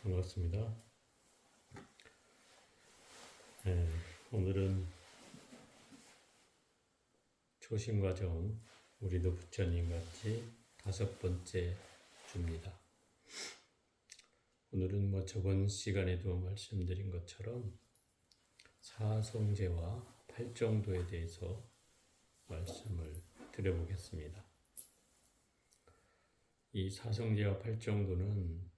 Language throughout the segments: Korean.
반갑습니다. 네, 오늘은 초심과정, 우리도 부처님 같이 5번째 주입니다. 오늘은 저번 시간에도 말씀드린 것처럼 사성제와 팔정도에 대해서 말씀을 드려보겠습니다. 이 사성제와 팔정도는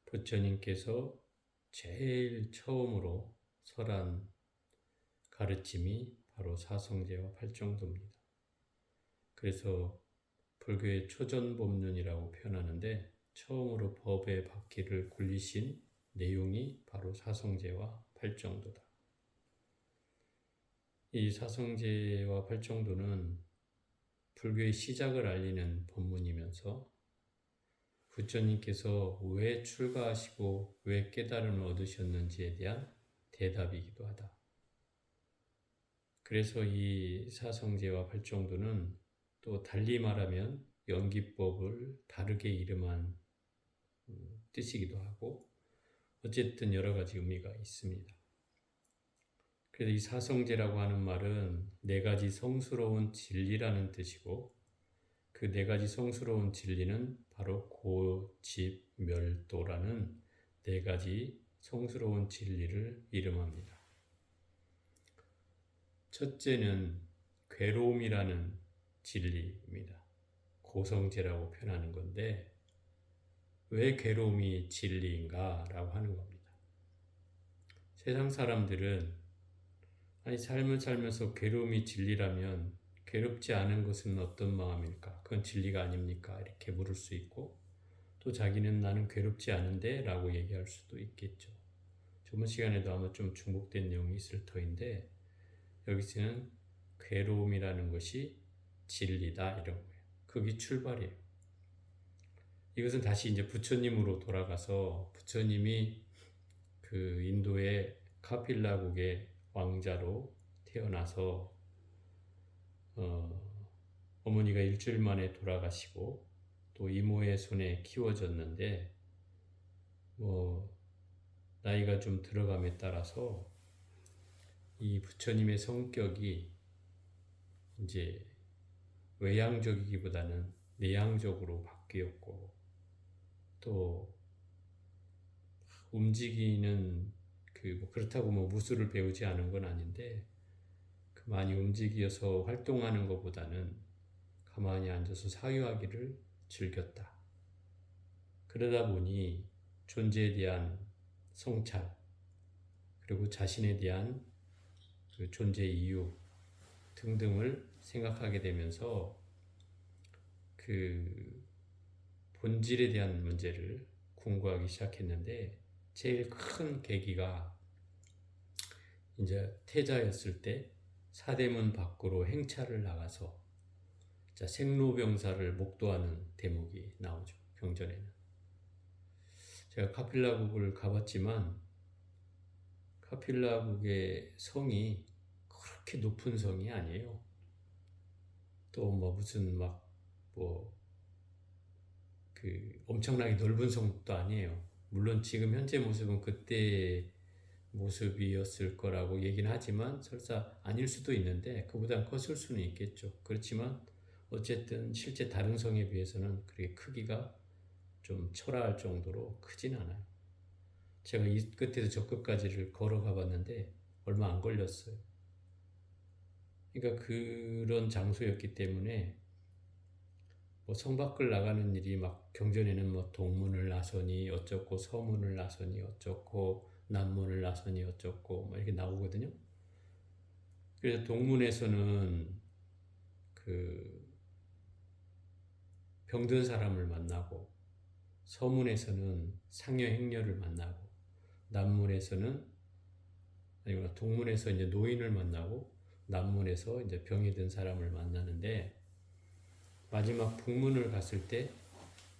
부처님께서 제일 처음으로 설한 가르침이 바로 사성제와 팔정도입니다. 그래서 불교의 초전법륜이라고 표현하는데 처음으로 법의 바퀴를 굴리신 내용이 바로 사성제와 팔정도다. 이 사성제와 팔정도는 불교의 시작을 알리는 법문이면서 부처님께서 왜 출가하시고 왜 깨달음을 얻으셨는지에 대한 대답이기도 하다. 그래서 이 사성제와 팔정도는 또 달리 말하면 연기법을 다르게 이름한 뜻이기도 하고 어쨌든 여러 가지 의미가 있습니다. 그래서 이 사성제라고 하는 말은 네 가지 성스러운 진리라는 뜻이고 그 네 가지 성스러운 진리는 바로 고집멸도라는 네 가지 성스러운 진리를 이름합니다. 첫째는 괴로움이라는 진리입니다. 고성제라고 표현하는 건데 왜 괴로움이 진리인가라고 하는 겁니다. 세상 사람들은 삶을 살면서 괴로움이 진리라면 괴롭지 않은 것은 어떤 마음일까? 그건 진리가 아닙니까? 이렇게 물을 수 있고 또 자기는 나는 괴롭지 않은데 라고 얘기할 수도 있겠죠. 저번 시간에도 아마 좀 중복된 내용이 있을 터인데 여기서는 괴로움이라는 것이 진리다 이런 거예요. 그게 출발이에요. 이것은 다시 이제 부처님으로 돌아가서 부처님이 그 인도의 카필라국의 왕자로 태어나서 어머니가 일주일 만에 돌아가시고 또 이모의 손에 키워졌는데 나이가 좀 들어감에 따라서 이 부처님의 성격이 이제 외향적이기보다는 내향적으로 바뀌었고 또 움직이는 그렇다고 무술을 배우지 않은 건 아닌데 많이 움직여서 활동하는 것보다는 가만히 앉아서 사유하기를 즐겼다. 그러다 보니 존재에 대한 성찰 그리고 자신에 대한 그 존재 이유 등등을 생각하게 되면서 그 본질에 대한 문제를 궁구하기 시작했는데 제일 큰 계기가 이제 태자였을 때 사대문 밖으로 행차를 나가서 생로병사를 목도하는 대목이 나오죠. 경전에는. 제가 카필라국을 가봤지만 카필라국의 성이 그렇게 높은 성이 아니에요. 또 무슨 엄청나게 넓은 성도 아니에요. 물론 지금 현재 모습은 그때 모습이었을 거라고 얘기는 하지만 설사 아닐 수도 있는데 그보다 컸을 수는 있겠죠. 그렇지만 어쨌든 실제 다른 성에 비해서는 그렇게 크기가 좀 초라할 정도로 크진 않아요. 제가 이 끝에서 저 끝까지를 걸어가 봤는데 얼마 안 걸렸어요. 그러니까 그런 장소였기 때문에 성 밖을 나가는 일이 경전에는 동문을 나서니 어쩌고 서문을 나서니 어쩌고 남문을 나서니 어쩌고 이렇게 나오거든요. 그래서 동문에서는 병든 사람을 만나고 서문에서는 상여행녀를 만나고 남문에서는 아니면 동문에서 이제 노인을 만나고 남문에서 이제 병이 든 사람을 만나는데 마지막 북문을 갔을 때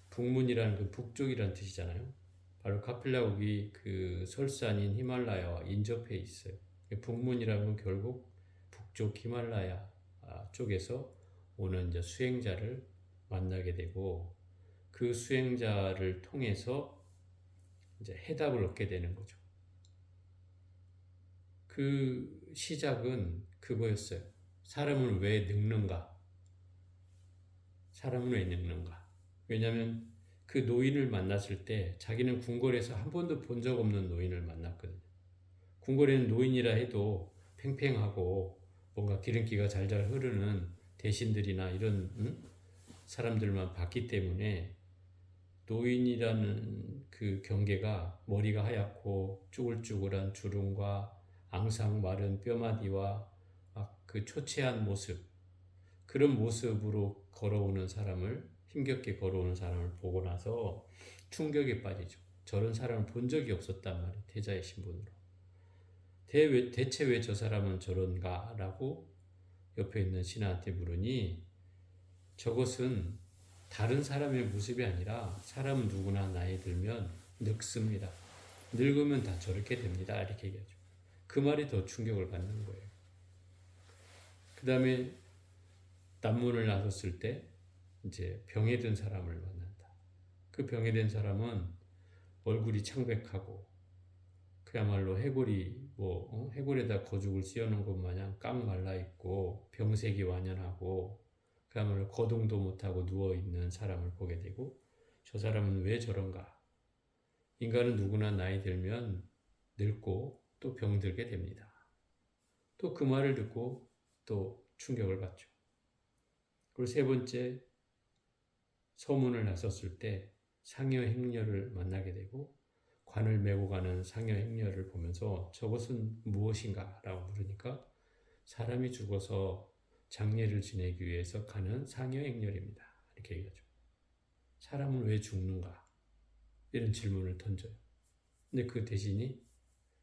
북문이라는 그 북쪽이라는 뜻이잖아요. 바로 카필라국이 그 설산인 히말라야와 인접해 있어요. 북문이라는 건 결국 북쪽 히말라야 쪽에서 오는 이제 수행자를 만나게 되고 그 수행자를 통해서 이제 해답을 얻게 되는 거죠. 그 시작은 그거였어요. 사람은 왜 늙는가? 사람은 왜 늙는가? 왜냐하면 그 노인을 만났을 때 자기는 궁궐에서 한 번도 본 적 없는 노인을 만났거든요. 궁궐에는 노인이라 해도 팽팽하고 뭔가 기름기가 잘잘 흐르는 대신들이나 이런 사람들만 봤기 때문에 노인이라는 그 경계가 머리가 하얗고 쭈글쭈글한 주름과 앙상 마른 뼈마디와 그 초췌한 모습, 그런 모습으로 걸어오는 사람을, 힘겹게 걸어오는 사람을 보고 나서 충격에 빠지죠. 저런 사람을 본 적이 없었단 말이에요. 태자의 신분으로. 대체 왜 저 사람은 저런가? 라고 옆에 있는 신하한테 물으니 저것은 다른 사람의 모습이 아니라 사람은 누구나 나이 들면 늙습니다. 늙으면 다 저렇게 됩니다. 이렇게 얘기하죠. 그 말이 더 충격을 받는 거예요. 그 다음에 남문을 나섰을 때 이제 병에 든 사람을 만난다. 그 병에 든 사람은 얼굴이 창백하고 그야말로 해골이 해골에다 거죽을 씌워놓은 것 마냥 깡 말라 있고 병색이 완연하고 그야말로 거동도 못하고 누워 있는 사람을 보게 되고 저 사람은 왜 저런가? 인간은 누구나 나이 들면 늙고 또 병들게 됩니다. 또 그 말을 듣고 또 충격을 받죠. 그리고 세 번째, 서문을 나섰을 때 상여 행렬을 만나게 되고 관을 메고 가는 상여 행렬을 보면서 저것은 무엇인가? 라고 물으니까 사람이 죽어서 장례를 지내기 위해서 가는 상여 행렬입니다. 이렇게 얘기하죠. 사람은 왜 죽는가? 이런 질문을 던져요. 근데 그 대신이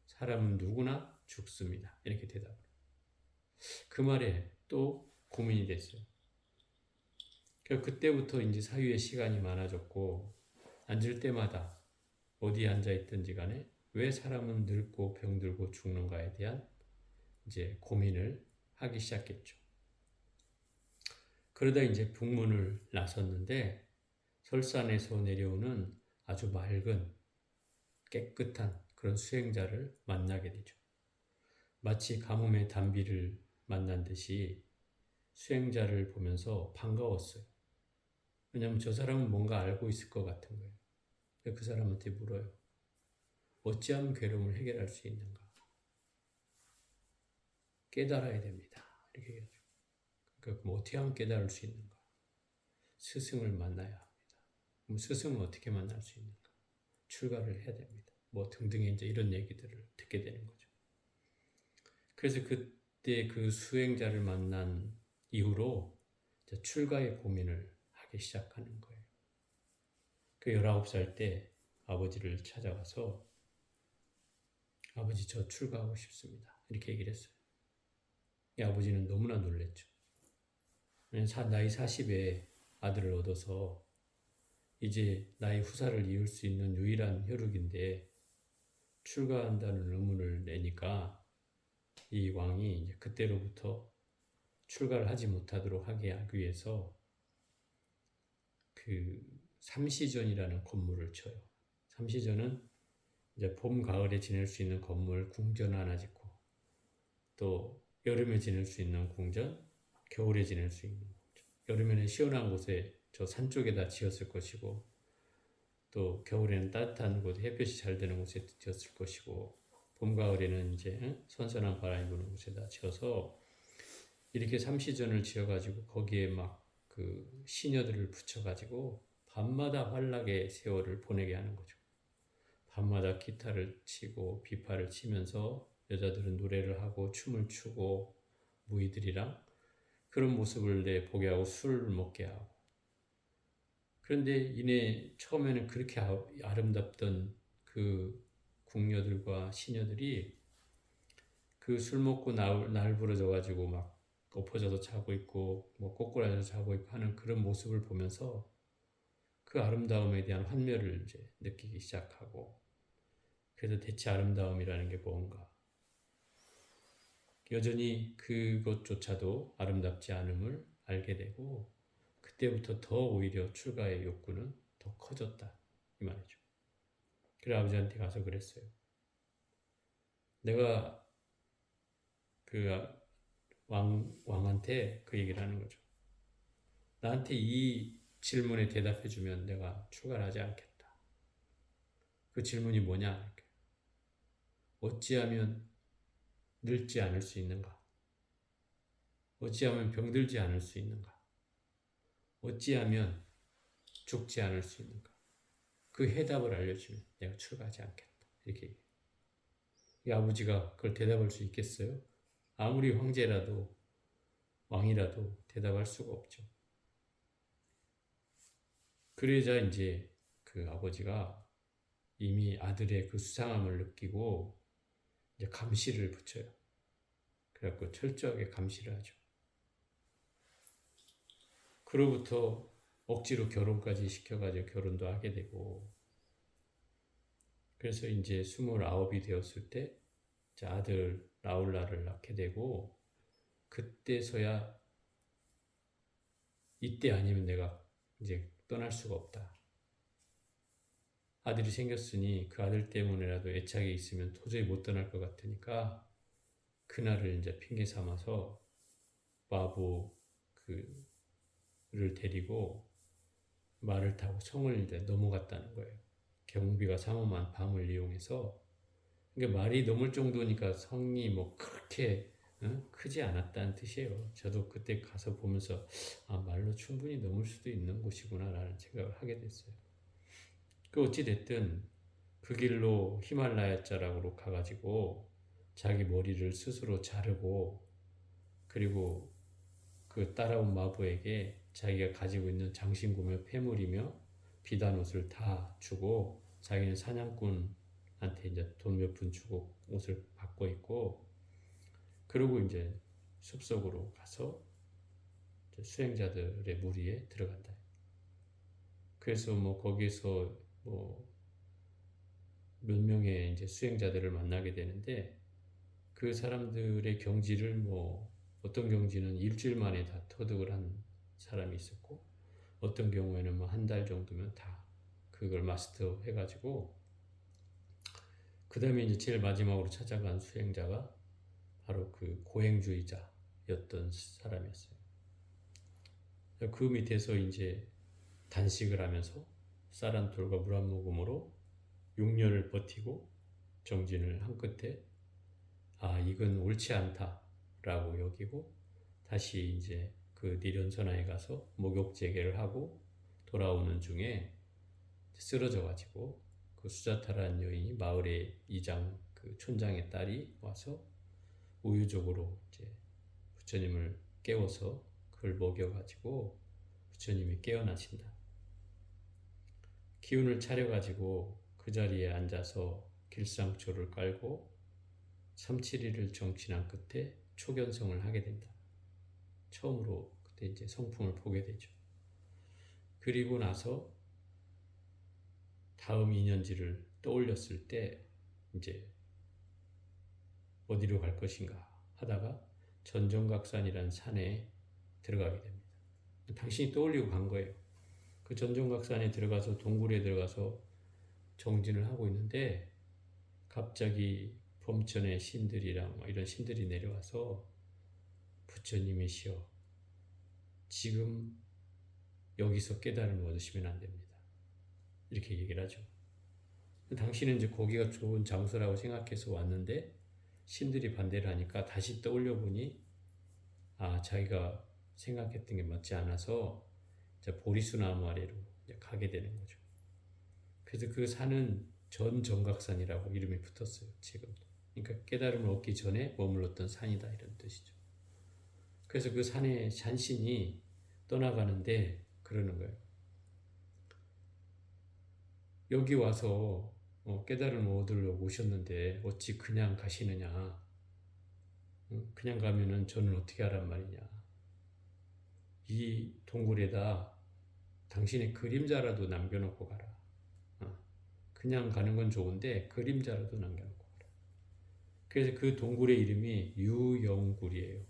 사람은 누구나 죽습니다. 이렇게 대답을. 그 말에 또 고민이 됐어요. 그때부터 이제 사유의 시간이 많아졌고 앉을 때마다 어디에 앉아 있든지 간에 왜 사람은 늙고 병들고 죽는가에 대한 이제 고민을 하기 시작했죠. 그러다 이제 북문을 나섰는데 설산에서 내려오는 아주 맑은 깨끗한 그런 수행자를 만나게 되죠. 마치 가뭄의 단비를 만난 듯이 수행자를 보면서 반가웠어요. 왜냐하면 저 사람은 뭔가 알고 있을 것 같은 거예요. 그 사람한테 물어요. 어찌하면 괴로움을 해결할 수 있는가? 깨달아야 됩니다. 이렇게 얘기하죠. 그러니까 어떻게 하면 깨달을 수 있는가? 스승을 만나야 합니다. 그럼 스승은 어떻게 만날 수 있는가? 출가를 해야 됩니다. 뭐 등등의 이제 이런 얘기들을 듣게 되는 거죠. 그래서 그때 그 수행자를 만난 이후로 출가의 고민을 하기 시작하는 거예요. 그 19살 때 아버지를 찾아가서 아버지 저 출가하고 싶습니다. 이렇게 얘기를 했어요. 이 아버지는 너무나 놀랬죠. 나이 40에 아들을 얻어서 이제 나의 후사를 이을 수 있는 유일한 혈육인데 출가한다는 의문을 내니까 이 왕이 이제 그때로부터 출가를 하지 못하도록 하기 위해서 그 삼시전이라는 건물을 쳐요. 삼시전은 이제 봄, 가을에 지낼 수 있는 건물, 궁전 하나 짓고 또 여름에 지낼 수 있는 궁전, 겨울에 지낼 수 있는 궁전. 여름에는 시원한 곳에 저 산 쪽에다 지었을 것이고 또 겨울에는 따뜻한 곳, 햇볕이 잘 되는 곳에 지었을 것이고 봄, 가을에는 이제 선선한 바람이 부는 곳에다 지어서 이렇게 삼시전을 지어가지고 거기에 막 그 시녀들을 붙여가지고 밤마다 환락의 세월을 보내게 하는 거죠. 밤마다 기타를 치고 비파를 치면서 여자들은 노래를 하고 춤을 추고 무희들이랑 그런 모습을 보게 하고 술을 먹게 하고 그런데 이내 처음에는 그렇게 아름답던 그 궁녀들과 시녀들이 그 술 먹고 날부러져 가지고 막 엎어져서 자고 있고 뭐 꼬꾸라져서 자고 있고 하는 그런 모습을 보면서 그 아름다움에 대한 환멸을 이제 느끼기 시작하고 그래서 대체 아름다움이라는 게 뭔가 여전히 그것조차도 아름답지 않음을 알게 되고 그때부터 더 오히려 출가의 욕구는 더 커졌다 이 말이죠. 그래 아버지한테 가서 그랬어요. 내가 그 왕한테 그 얘기를 하는 거죠. 나한테 이 질문에 대답해주면 내가 출가를 하지 않겠다. 그 질문이 뭐냐? 어찌하면 늙지 않을 수 있는가? 어찌하면 병들지 않을 수 있는가? 어찌하면 죽지 않을 수 있는가? 그 해답을 알려주면 내가 출가하지 않겠다. 이렇게 얘기해요. 이 아버지가 그걸 대답할 수 있겠어요? 아무리 황제라도 왕이라도 대답할 수가 없죠. 그러자 이제 그 아버지가 이미 아들의 그 수상함을 느끼고 이제 감시를 붙여요. 그래갖고 철저하게 감시를 하죠. 그로부터 억지로 결혼까지 시켜가지고 결혼도 하게 되고, 그래서 이제 29이 되었을 때 아들 라울라를 낳게 되고, 그때서야 이때 아니면 내가 이제 떠날 수가 없다. 아들이 생겼으니 그 아들 때문에라도 애착이 있으면 도저히 못 떠날 것 같으니까 그날을 이제 핑계 삼아서 마부 그를 데리고 말을 타고 성을 이제 넘어갔다는 거예요. 경비가 삼엄한 밤을 이용해서. 그러니까 말이 넘을 정도니까 성이 뭐 그렇게 크지 않았다는 뜻이에요. 저도 그때 가서 보면서 말로 충분히 넘을 수도 있는 곳이구나라는 생각을 하게 됐어요. 그 어찌됐든 그 길로 히말라야 자락으로 가가지고 자기 머리를 스스로 자르고, 그리고 그 따라온 마부에게 자기가 가지고 있는 장신구며 폐물이며 비단 옷을 다 주고, 자기는 사냥꾼한테 이제 돈 몇 푼 주고 옷을 바꿔 입고, 그리고 이제 숲속으로 가서 수행자들의 무리에 들어간다. 그래서 뭐 거기서 뭐 몇 명의 이제 수행자들을 만나게 되는데, 그 사람들의 경지를 뭐 어떤 경지는 일주일 만에 다 터득을 한 사람이 있었고, 어떤 경우에는 뭐 한 달 정도면 다 그걸 마스터 해가지고, 그 다음에 이제 제일 마지막으로 찾아간 수행자가 바로 그 고행주의자였던 사람이었어요. 그 밑에서 이제 단식을 하면서 쌀 한 톨과 물 한 모금으로 6년을 버티고 정진을 한 끝에 이건 옳지 않다라고 여기고, 다시 이제 그 니련선화에 가서 목욕재개를 하고 돌아오는 중에 쓰러져 가지고 그 수자타라는 여인이 마을의 이장 그 촌장의 딸이 와서 우유적으로 이제 부처님을 깨워서 그걸 먹여 가지고 부처님이 깨어나신다. 기운을 차려 가지고 그 자리에 앉아서 길상초를 깔고 3-7일을 정진한 끝에 초견성을 하게 된다. 처음으로 그때 이제 성품을 보게 되죠. 그리고 나서 다음 2년지를 떠올렸을 때 이제 어디로 갈 것인가 하다가 전정각산이라는 산에 들어가게 됩니다. 당신이 떠올리고 간 거예요. 그 전정각산에 들어가서 동굴에 들어가서 정진을 하고 있는데 갑자기 범천의 신들이랑 이런 신들이 내려와서 부처님이시여, 지금 여기서 깨달음을 얻으시면 안 됩니다. 이렇게 얘기를 하죠. 당신은 이제 거기가 좋은 장소라고 생각해서 왔는데 신들이 반대를 하니까 다시 떠올려 보니 자기가 생각했던 게 맞지 않아서 이제 보리수나무 아래로 가게 되는 거죠. 그래서 그 산은 전정각산이라고 이름이 붙었어요. 지금도. 그러니까 깨달음을 얻기 전에 머물렀던 산이다 이런 뜻이죠. 그래서 그 산의 산신이 떠나가는데 그러는 거예요. 여기 와서 깨달음을 얻으려고 오셨는데 어찌 그냥 가시느냐. 그냥 가면은 저는 어떻게 하란 말이냐. 이 동굴에다 당신의 그림자라도 남겨놓고 가라. 그냥 가는 건 좋은데 그림자라도 남겨놓고 가라. 그래서 그 동굴의 이름이 유영굴이에요.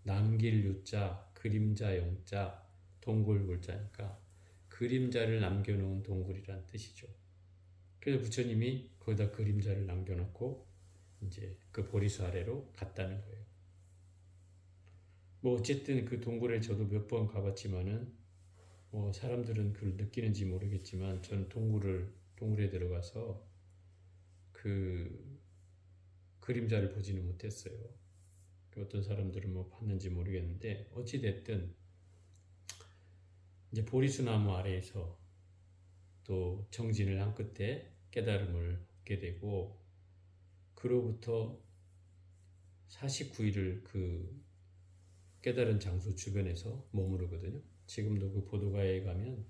남길 유자, 그림자 영자, 동굴 굴자니까 그림자를 남겨놓은 동굴이란 뜻이죠. 그래서 부처님이 거기다 그림자를 남겨놓고 이제 그 보리수 아래로 갔다는 거예요. 뭐 어쨌든 그 동굴에 저도 몇 번 가봤지만은 뭐 사람들은 그걸 느끼는지 모르겠지만 저는 동굴에 들어가서 그 그림자를 보지는 못했어요. 어떤 사람들은 뭐 봤는지 모르겠는데 어찌 됐든 이제 보리수나무 아래에서 또 정진을 한 끝에 깨달음을 얻게 되고 그로부터 49일을 그 깨달은 장소 주변에서 머무르거든요. 지금도 그 보도가에 가면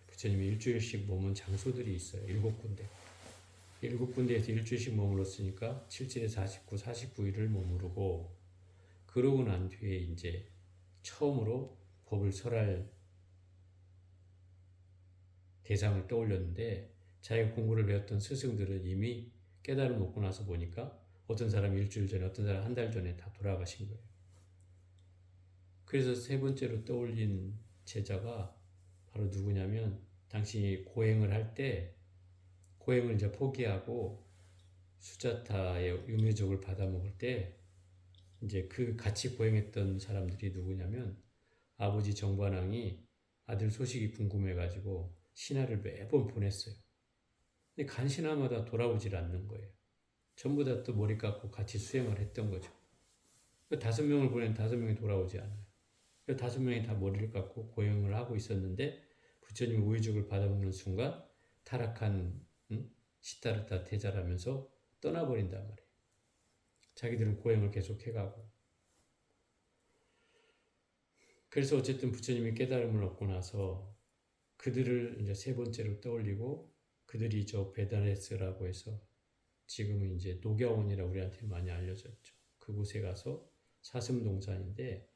부처님이 일주일씩 머문 장소들이 있어요. 7군데. 7군데에서 일주일씩 머물렀으니까 7일에 49일을 머무르고 그러고 난 뒤에 이제 처음으로 법을 설할 대상을 떠올렸는데 자기가 공부를 배웠던 스승들은 이미 깨달음 얻고 나서 보니까 어떤 사람 일주일 전에 어떤 사람 한 달 전에 다 돌아가신 거예요. 그래서 세 번째로 떠올린 제자가 바로 누구냐면 당신이 고행을 할 때 고행을 이제 포기하고 수자타의 유매족을 받아먹을 때 이제 그 같이 고행했던 사람들이 누구냐면 아버지 정관왕이 아들 소식이 궁금해가지고 신하를 매번 보냈어요. 근데 간 신하마다 돌아오질 않는 거예요. 전부 다 또 머리 깎고 같이 수행을 했던 거죠. 5명을 보낸 5명이 돌아오지 않아요. 5명이 다 머리를 깎고 고행을 하고 있었는데 부처님이 우의죽을 받아먹는 순간 타락한 시타르타 대자라면서 떠나버린단 말이에요. 자기들은 고행을 계속 해가고. 그래서 어쨌든 부처님이 깨달음을 얻고 나서 그들을 이제 세 번째로 떠올리고 그들이 저 베다레스라고 해서 지금은 이제 녹야원이라고 우리한테 많이 알려졌죠. 그곳에 가서 사슴동산인데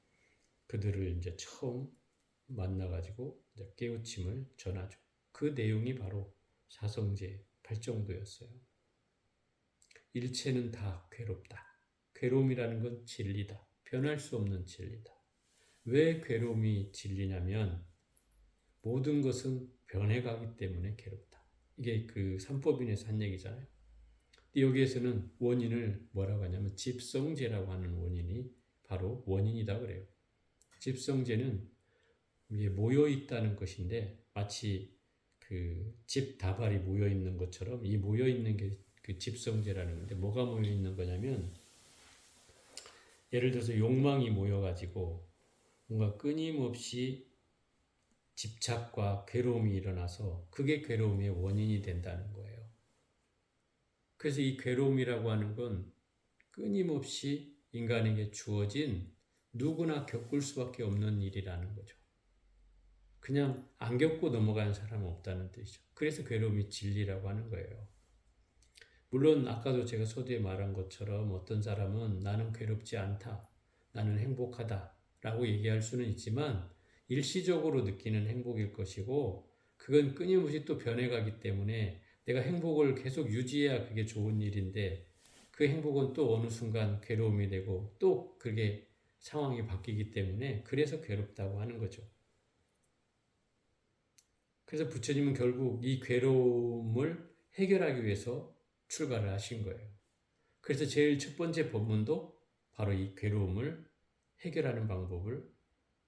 그들을 이제 처음 만나가지고 이제 깨우침을 전하죠. 그 내용이 바로 사성제 발정도였어요. 일체는 다 괴롭다. 괴로움이라는 건 진리다. 변할 수 없는 진리다. 왜 괴로움이 진리냐면 모든 것은 변해가기 때문에 괴롭다. 이게 그 삼법인에서 한 얘기잖아요. 근데 여기에서는 원인을 뭐라고 하냐면 집성제라고 하는 원인이 바로 원인이다 그래요. 집성제는 이게 모여 있다는 것인데 마치 그 집다발이 모여 있는 것처럼 이 모여 있는 게 그 집성제라는 건데 뭐가 모여 있는 거냐면 예를 들어서 욕망이 모여 가지고 뭔가 끊임없이 집착과 괴로움이 일어나서 그게 괴로움의 원인이 된다는 거예요. 그래서 이 괴로움이라고 하는 건 끊임없이 인간에게 주어진 누구나 겪을 수밖에 없는 일이라는 거죠. 그냥 안 겪고 넘어가는 사람은 없다는 뜻이죠. 그래서 괴로움이 진리라고 하는 거예요. 물론 아까도 제가 서두에 말한 것처럼 어떤 사람은 나는 괴롭지 않다, 나는 행복하다 라고 얘기할 수는 있지만 일시적으로 느끼는 행복일 것이고 그건 끊임없이 또 변해가기 때문에 내가 행복을 계속 유지해야 그게 좋은 일인데 그 행복은 또 어느 순간 괴로움이 되고 또 그게 상황이 바뀌기 때문에 그래서 괴롭다고 하는 거죠. 그래서 부처님은 결국 이 괴로움을 해결하기 위해서 출가를 하신 거예요. 그래서 제일 첫 번째 법문도 바로 이 괴로움을 해결하는 방법을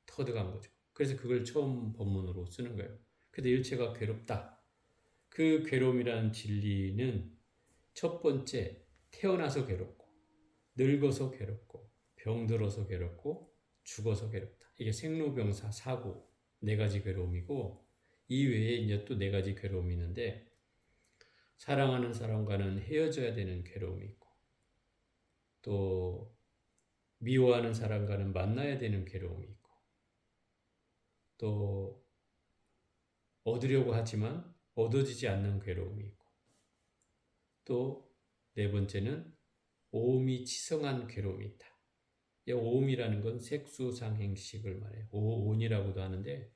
터득한 거죠. 그래서 그걸 처음 법문으로 쓰는 거예요. 그래서 일체가 괴롭다. 그 괴로움이라는 진리는 첫 번째 태어나서 괴롭고 늙어서 괴롭고 병들어서 괴롭고 죽어서 괴롭다. 이게 생로병사 사고 네 가지 괴로움이고 이 외에 이제 또 네 가지 괴로움이 있는데 사랑하는 사람과는 헤어져야 되는 괴로움이 있고 또 미워하는 사람과는 만나야 되는 괴로움이 있고 또 얻으려고 하지만 얻어지지 않는 괴로움이 있고 또 네 번째는 오음이 치성한 괴로움이 있다. 이 오음이라는 건 색수상행식을 말해요. 오온이라고도 하는데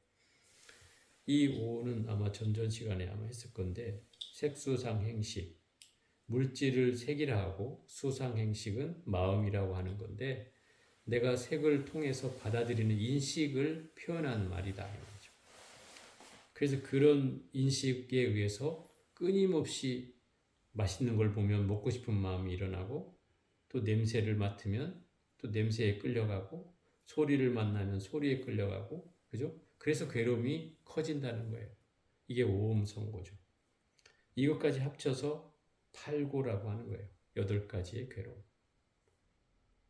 이 오는 아마 전전 시간에 아마 했을 건데 색수상행식 물질을 색이라 하고 수상행식은 마음이라고 하는 건데 내가 색을 통해서 받아들이는 인식을 표현하는 말이다. 그래서 그런 인식에 의해서 끊임없이 맛있는 걸 보면 먹고 싶은 마음이 일어나고, 또 냄새를 맡으면 또 냄새에 끌려가고, 소리를 만나면 소리에 끌려가고, 그죠? 그래서 괴로움이 커진다는 거예요. 이게 오음성고죠. 이것까지 합쳐서 8고라고 하는 거예요. 8가지의 괴로움.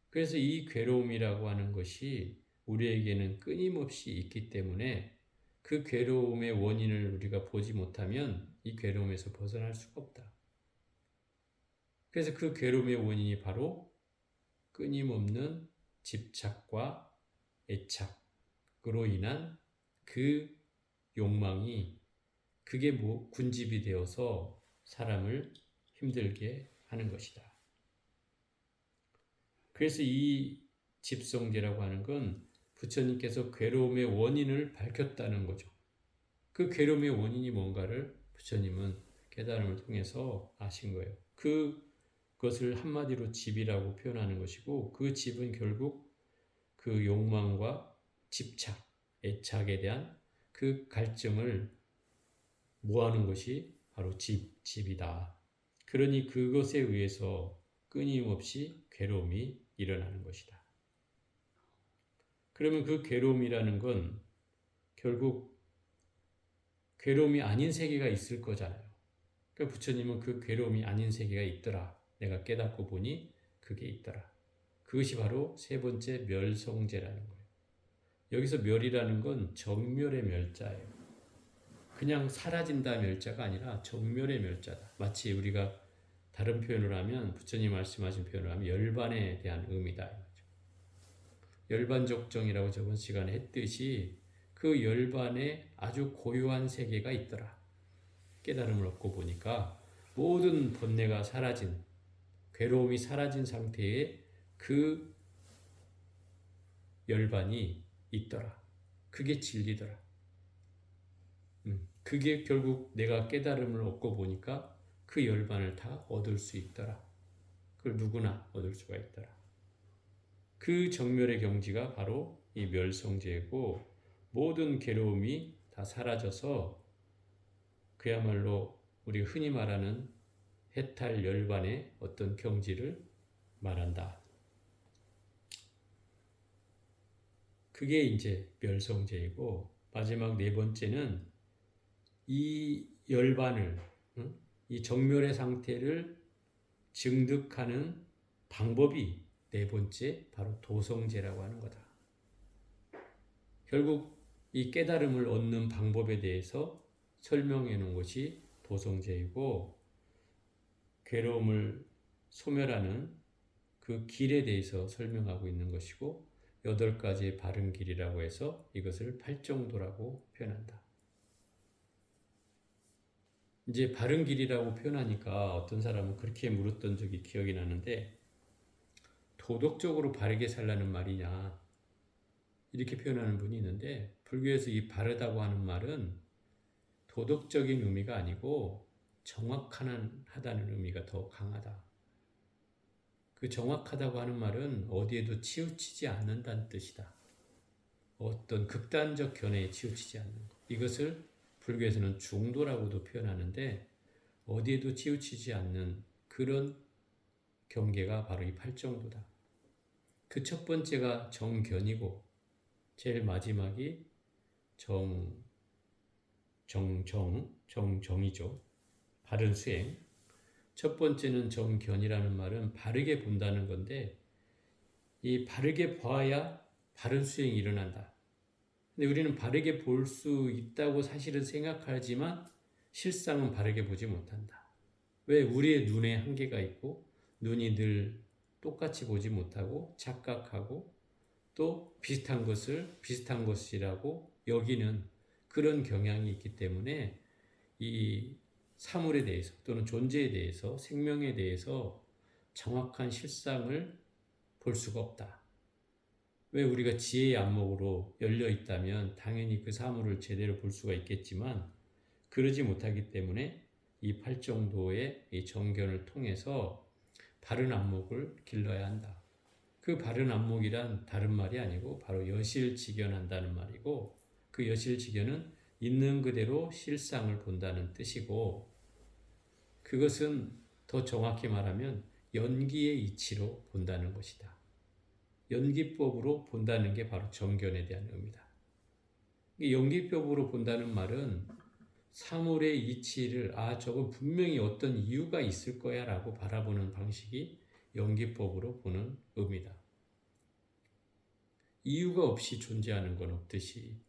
그래서 이 괴로움이라고 하는 것이 우리에게는 끊임없이 있기 때문에 그 괴로움의 원인을 우리가 보지 못하면 이 괴로움에서 벗어날 수가 없다. 그래서 그 괴로움의 원인이 바로 끊임없는 집착과 애착으로 인한 그 욕망이, 그게 군집이 되어서 사람을 힘들게 하는 것이다. 그래서 이 집성제라고 하는 건 부처님께서 괴로움의 원인을 밝혔다는 거죠. 그 괴로움의 원인이 뭔가를 부처님은 깨달음을 통해서 아신 거예요. 그것을 한마디로 집이라고 표현하는 것이고, 그 집은 결국 그 욕망과 집착, 애착에 대한 그 갈증을 모아는 것이 바로 집이다. 그러니 그것에 의해서 끊임없이 괴로움이 일어나는 것이다. 그러면 그 괴로움이라는 건 결국 괴로움이 아닌 세계가 있을 거잖아요. 그러니까 부처님은 그 괴로움이 아닌 세계가 있더라. 내가 깨닫고 보니 그게 있더라. 그것이 바로 세 번째 멸성제라는 거예요. 여기서 멸이라는 건 정멸의 멸자예요. 그냥 사라진다 멸자가 아니라 정멸의 멸자다. 마치 우리가 다른 표현을 하면, 부처님 말씀하신 표현을 하면 열반에 대한 의미다. 열반적정이라고 저번 시간에 했듯이 그 열반에 아주 고유한 세계가 있더라. 깨달음을 얻고 보니까 모든 번뇌가 사라진, 괴로움이 사라진 상태에 그 열반이 있더라. 그게 진리더라. 그게 결국 내가 깨달음을 얻고 보니까 그 열반을 다 얻을 수 있더라. 그걸 누구나 얻을 수가 있더라. 그 정멸의 경지가 바로 이 멸성제고, 모든 괴로움이 다 사라져서 그야말로 우리 흔히 말하는 해탈 열반의 어떤 경지를 말한다. 그게 이제 멸성제이고, 마지막 네 번째는 이 열반을, 이 정멸의 상태를 증득하는 방법이 네 번째 바로 도성제라고 하는 거다. 결국 이 깨달음을 얻는 방법에 대해서 설명해 놓은 것이 도성제이고, 괴로움을 소멸하는 그 길에 대해서 설명하고 있는 것이고, 8가지의 바른 길이라고 해서 이것을 팔정도라고 표현한다. 이제 바른 길이라고 표현하니까 어떤 사람은 그렇게 물었던 적이 기억이 나는데, 도덕적으로 바르게 살라는 말이냐 이렇게 표현하는 분이 있는데, 불교에서 이 바르다고 하는 말은 도덕적인 의미가 아니고 정확하다는 의미가 더 강하다. 그 정확하다고 하는 말은 어디에도 치우치지 않는다는 뜻이다. 어떤 극단적 견해에 치우치지 않는 것. 이것을 불교에서는 중도라고도 표현하는데, 어디에도 치우치지 않는 그런 경계가 바로 이 팔정도다. 그 첫 번째가 정견이고, 제일 마지막이 정정이죠. 바른 수행. 첫 번째는 정견이라는 말은 바르게 본다는 건데, 이 바르게 봐야 바른 수행이 일어난다. 근데 우리는 바르게 볼 수 있다고 사실은 생각하지만 실상은 바르게 보지 못한다. 왜? 우리의 눈에 한계가 있고, 눈이 늘 똑같이 보지 못하고 착각하고, 또 비슷한 것을 비슷한 것이라고 여기는 그런 경향이 있기 때문에 이 사물에 대해서, 또는 존재에 대해서, 생명에 대해서 정확한 실상을 볼 수가 없다. 왜? 우리가 지혜의 안목으로 열려 있다면 당연히 그 사물을 제대로 볼 수가 있겠지만, 그러지 못하기 때문에 이 팔정도의 이 정견을 통해서 바른 안목을 길러야 한다. 그 바른 안목이란 다른 말이 아니고 바로 여실직연한다는 말이고, 그 여실직연은 있는 그대로 실상을 본다는 뜻이고, 그것은 더 정확히 말하면 연기의 이치로 본다는 것이다. 연기법으로 본다는 게 바로 정견에 대한 의미다. 연기법으로 본다는 말은 사물의 이치를 저건 분명히 어떤 이유가 있을 거야 라고 바라보는 방식이 연기법으로 보는 의미다. 이유가 없이 존재하는 건 없듯이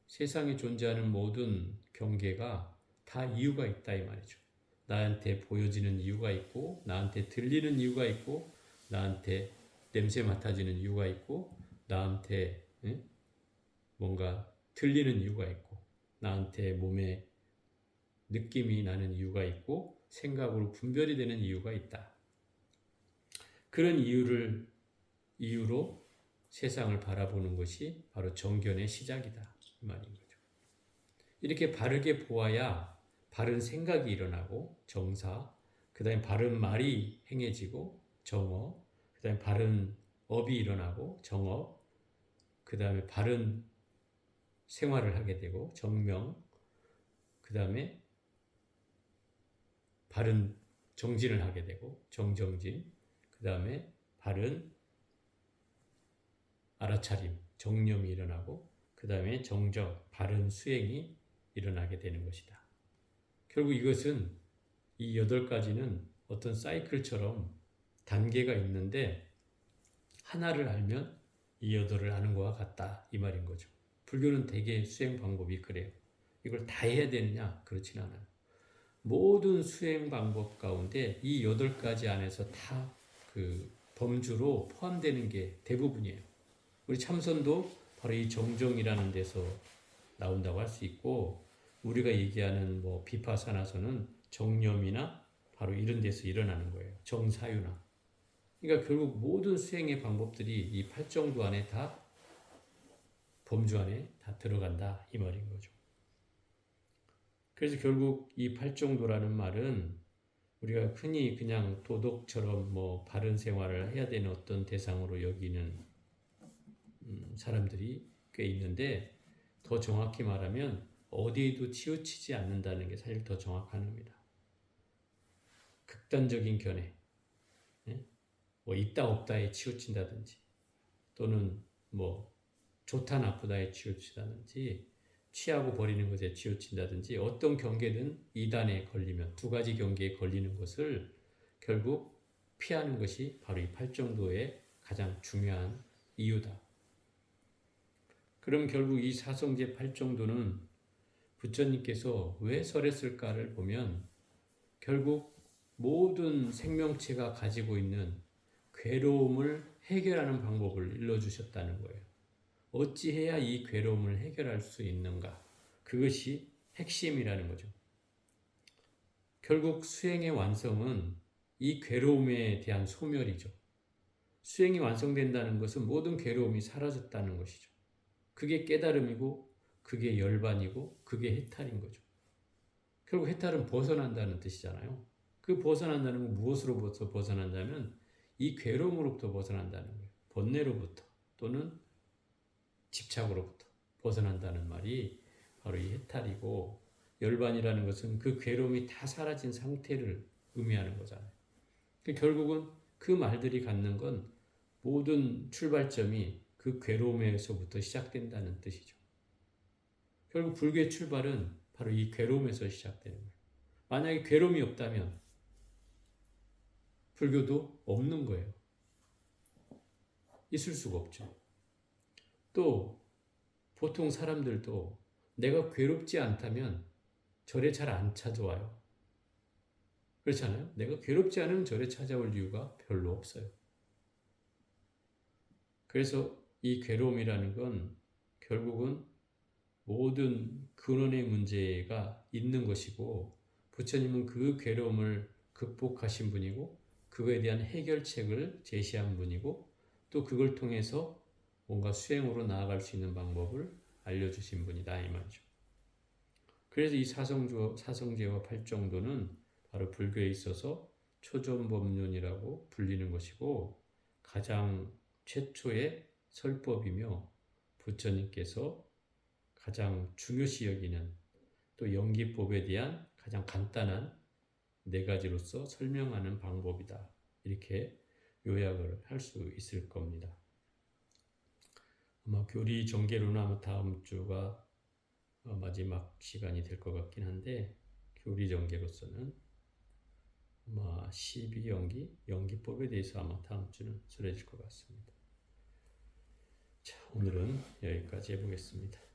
세상에 존재하는 모든 경계가 다 이유가 있다 이 말이죠. 나한테 보여지는 이유가 있고, 나한테 들리는 이유가 있고, 나한테 냄새 맡아지는 이유가 있고, 나한테 뭔가 들리는 이유가 있고, 나한테 몸에 느낌이 나는 이유가 있고, 생각으로 분별이 되는 이유가 있다. 그런 이유로 세상을 바라보는 것이 바로 정견의 시작이다 이 말인 거죠. 이렇게 바르게 보아야 바른 생각이 일어나고 정사, 그 다음에 바른 말이 행해지고 정어, 그 다음에 바른 업이 일어나고 정업, 그 다음에 바른 생활을 하게 되고 정명, 그 다음에 바른 정진을 하게 되고 정정진, 그 다음에 바른 알아차림, 정념이 일어나고 그 다음에 정적, 바른 수행이 일어나게 되는 것이다. 결국 이것은 이 8가지는 어떤 사이클처럼 단계가 있는데 하나를 알면 이 8을 아는 것과 같다 이 말인 거죠. 불교는 대개 수행 방법이 그래요. 이걸 다 해야 되느냐? 그렇진 않아요. 모든 수행 방법 가운데 이 8가지 안에서 다 그 범주로 포함되는 게 대부분이에요. 우리 참선도 바로 이 정정이라는 데서 나온다고 할 수 있고, 우리가 얘기하는 뭐 비파사나서는 정념이나 바로 이런 데서 일어나는 거예요. 정사유나. 그러니까 결국 모든 수행의 방법들이 이 8정도 안에 다 범주 안에 다 들어간다 이 말인 거죠. 그래서 결국 이 8정도라는 말은 우리가 흔히 그냥 도덕처럼 뭐 바른 생활을 해야 되는 어떤 대상으로 여기는 사람들이 꽤 있는데, 더 정확히 말하면 어디에도 치우치지 않는다는 게 사실 더 정확한 의미다. 극단적인 견해, 뭐 있다 없다에 치우친다든지, 또는 뭐 좋다 나쁘다에 치우친다든지, 취하고 버리는 것에 치우친다든지, 어떤 경계든 2단에 걸리면 2가지 경계에 걸리는 것을 결국 피하는 것이 바로 이 8정도의 가장 중요한 이유다. 그럼 결국 이 사성제 8정도는 부처님께서 왜 설했을까를 보면 결국 모든 생명체가 가지고 있는 괴로움을 해결하는 방법을 일러주셨다는 거예요. 어찌해야 이 괴로움을 해결할 수 있는가? 그것이 핵심이라는 거죠. 결국 수행의 완성은 이 괴로움에 대한 소멸이죠. 수행이 완성된다는 것은 모든 괴로움이 사라졌다는 것이죠. 그게 깨달음이고, 그게 열반이고, 그게 해탈인 거죠. 결국 해탈은 벗어난다는 뜻이잖아요. 그 벗어난다는 건 무엇으로부터 벗어난다면 이 괴로움으로부터 벗어난다는 거예요. 번뇌로부터 또는 집착으로부터 벗어난다는 말이 바로 이 해탈이고, 열반이라는 것은 그 괴로움이 다 사라진 상태를 의미하는 거잖아요. 결국은 그 말들이 갖는 건 모든 출발점이 그 괴로움에서부터 시작된다는 뜻이죠. 결국 불교의 출발은 바로 이 괴로움에서 시작되는 거예요. 만약에 괴로움이 없다면 불교도 없는 거예요. 있을 수가 없죠. 또 보통 사람들도 내가 괴롭지 않다면 절에 잘 안 찾아와요. 그렇잖아요. 내가 괴롭지 않으면 절에 찾아올 이유가 별로 없어요. 그래서 이 괴로움이라는 건 결국은 모든 근원의 문제가 있는 것이고, 부처님은 그 괴로움을 극복하신 분이고, 그거에 대한 해결책을 제시한 분이고, 또 그걸 통해서 뭔가 수행으로 나아갈 수 있는 방법을 알려주신 분이다 이 말이죠. 그래서 이 사성제와 8정도는 바로 불교에 있어서 초전법륜이라고 불리는 것이고, 가장 최초의 설법이며 부처님께서 가장 중요시 여기는, 또 연기법에 대한 가장 간단한 네 가지로서 설명하는 방법이다. 이렇게 요약을 할 수 있을 겁니다. 아마 교리 전개로는 아마 다음 주가 마지막 시간이 될 것 같긴 한데, 교리 전개로서는 아마 12연기, 연기법에 대해서 아마 다음 주는 수료해질 것 같습니다. 자, 오늘은 여기까지 해보겠습니다.